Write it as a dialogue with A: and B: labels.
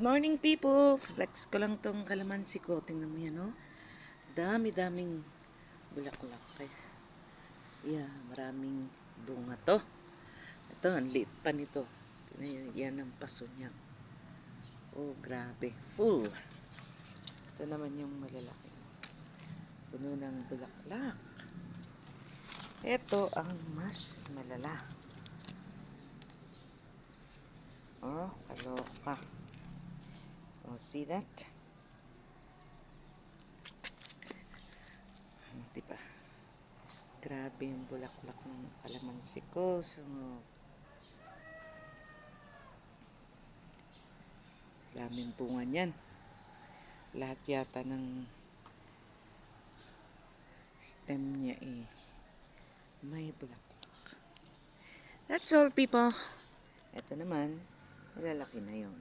A: Morning people! Flex ko lang tong kalamansi ko. Tingnan mo yan, no? Dami-daming bulaklak. Yeah, maraming bunga to. Ito, ang liit pa nito. Tingnan yan ang paso niya. Oh, grabe. Full. Ito naman yung malalaki. Puno ng bulaklak. Ito ang mas malala. Oh, kaloka. Oh, see that? Diba? Grabe yung bulaklak ng kalamansi ko. So, daming bunga niyan. Lahat yata ng stem niya may bulaklak. That's all, people. Ito naman, malalaki na yung